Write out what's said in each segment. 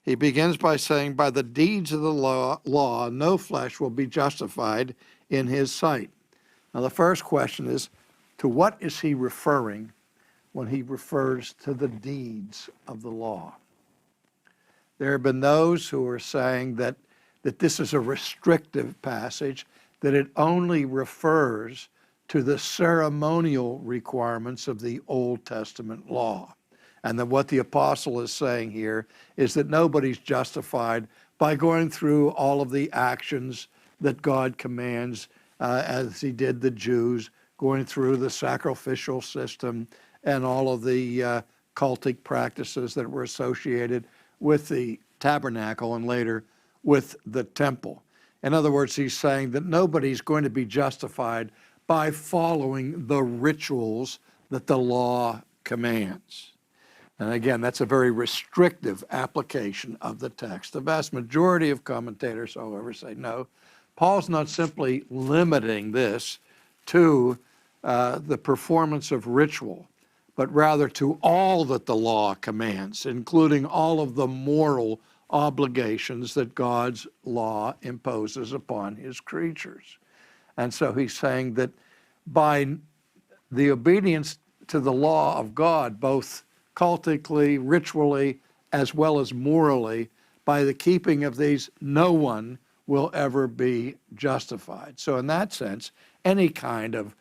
He begins by saying, by the deeds of the law, no flesh will be justified in his sight. Now the first question is, to what is he referring when he refers to the deeds of the law? There have been those who are saying that this is a restrictive passage, that it only refers to the ceremonial requirements of the Old Testament law. And that what the apostle is saying here is that nobody's justified by going through all of the actions that God commands, as he did the Jews, going through the sacrificial system and all of the cultic practices that were associated with the tabernacle and later with the temple. In other words, he's saying that nobody's going to be justified by following the rituals that the law commands. And again, that's a very restrictive application of the text. The vast majority of commentators, however, say no. Paul's not simply limiting this to the performance of ritual, but rather to all that the law commands, including all of the moral obligations that God's law imposes upon his creatures. And so he's saying that by the obedience to the law of God, both cultically, ritually, as well as morally, by the keeping of these, no one will ever be justified. So in that sense, any kind of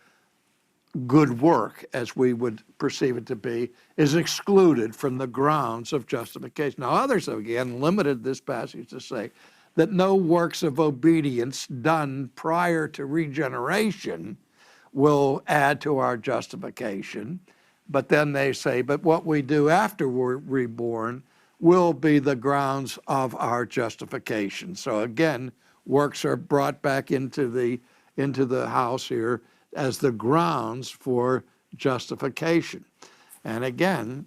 good work, as we would perceive it to be, is excluded from the grounds of justification. Now others have again limited this passage to say that no works of obedience done prior to regeneration will add to our justification. But then they say, but what we do after we're reborn will be the grounds of our justification. So again, works are brought back into the house here as the grounds for justification. And again,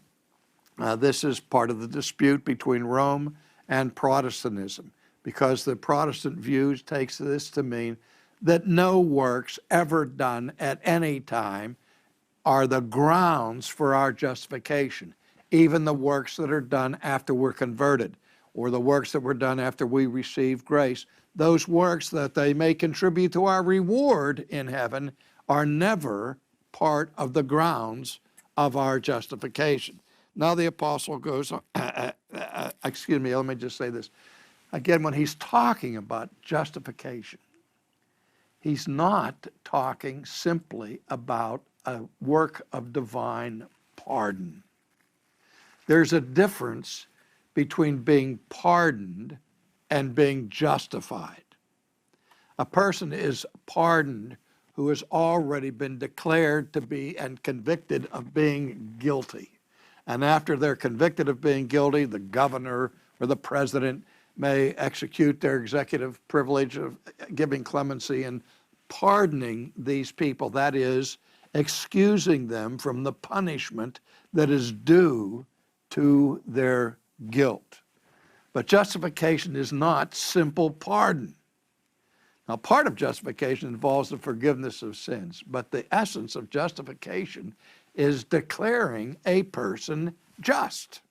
this is part of the dispute between Rome and Protestantism, because the Protestant view takes this to mean that no works ever done at any time are the grounds for our justification, even the works that are done after we're converted, or the works that were done after we receive grace. Those works, that they may contribute to our reward in heaven, are never part of the grounds of our justification. Now the apostle goes on, excuse me, let me just say this. Again, when he's talking about justification, he's not talking simply about a work of divine pardon. There's a difference between being pardoned and being justified. A person is pardoned who has already been declared to be and convicted of being guilty. And after they're convicted of being guilty, the governor or the president may execute their executive privilege of giving clemency and pardoning these people. That is, excusing them from the punishment that is due to their guilt. But justification is not simple pardon. Now, part of justification involves the forgiveness of sins, but the essence of justification is declaring a person just.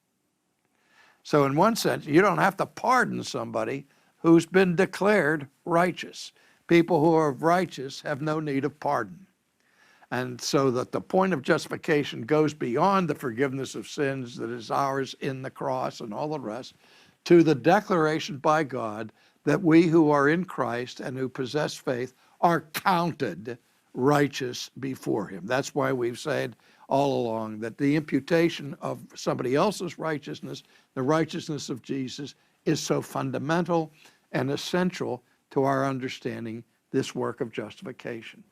So in one sense, you don't have to pardon somebody who's been declared righteous. People who are righteous have no need of pardon. And so that the point of justification goes beyond the forgiveness of sins that is ours in the cross and all the rest, to the declaration by God that we who are in Christ and who possess faith are counted righteous before him. That's why we've said all along that the imputation of somebody else's righteousness, the righteousness of Jesus, is so fundamental and essential to our understanding this work of justification.